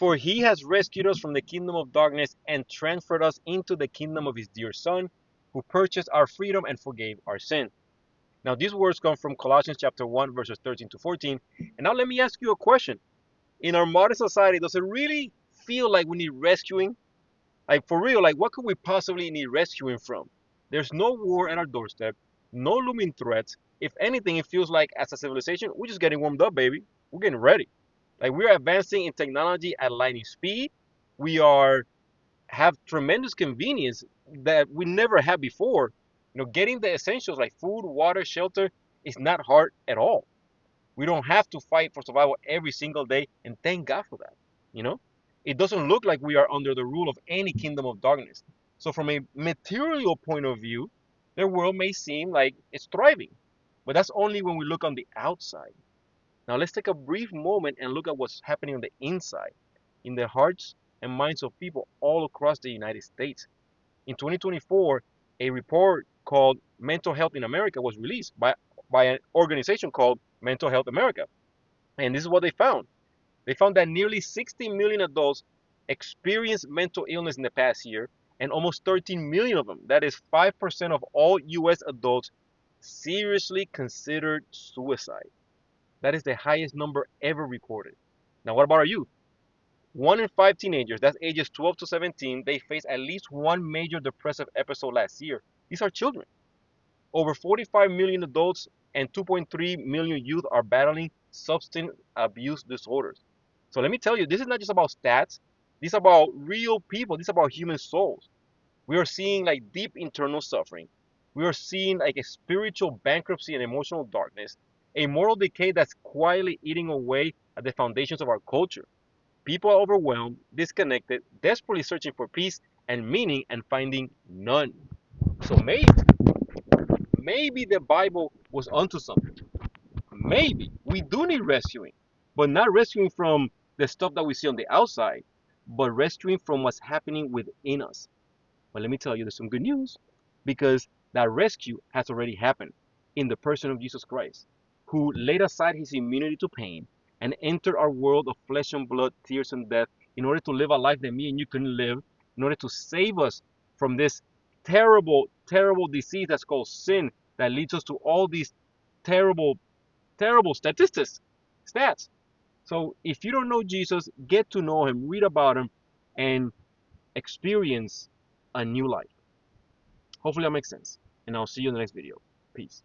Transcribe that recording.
For he has rescued us from the kingdom of darkness and transferred us into the kingdom of his dear Son, who purchased our freedom and forgave our sin. Now, these words come from Colossians chapter 1, verses 13 to 14. And now let me ask you a question. In our modern society, does it really feel like we need rescuing? Like, for real, like, what could we possibly need rescuing from? There's no war at our doorstep, no looming threats. If anything, it feels like as a civilization, we're just getting warmed up, baby. We're getting ready. Like, we're advancing in technology at lightning speed. We are have tremendous convenience that we never had before. Getting the essentials like food, water, shelter is not hard at all. We don't have to fight for survival every single day, and thank God for that. You know, it doesn't look like we are under the rule of any kingdom of darkness. So, from a material point of view, their world may seem like it's thriving, but that's only when we look on the outside. Now, let's take a brief moment and look at what's happening on the inside, in the hearts and minds of people all across the United States. In 2024, a report called Mental Health in America was released by an organization called Mental Health America. And this is what they found. They found that nearly 60 million adults experienced mental illness in the past year, and almost 13 million of them, that is 5% of all US adults, seriously considered suicide. That is the highest number ever recorded. Now, what about our youth? 1 in 5 teenagers, that's ages 12 to 17, they faced at least one major depressive episode last year. These are children. Over 45 million adults and 2.3 million youth are battling substance abuse disorders. So let me tell you, this is not just about stats. This is about real people. This is about human souls. We are seeing like deep internal suffering. We are seeing like a spiritual bankruptcy and emotional darkness, a moral decay that's quietly eating away at the foundations of our culture. People are overwhelmed, disconnected, desperately searching for peace and meaning and finding none. So maybe the Bible was onto something. Maybe we do need rescuing, but not rescuing from the stuff that we see on the outside, but rescuing from what's happening within us. But let me tell you, there's some good news because that rescue has already happened in the person of Jesus Christ, who laid aside his immunity to pain and entered our world of flesh and blood, tears and death in order to live a life that me and you couldn't live, in order to save us from this terrible, terrible disease that's called sin that leads us to all these terrible, terrible stats. So if you don't know Jesus, get to know him, read about him, and experience a new life. Hopefully that makes sense. And I'll see you in the next video. Peace.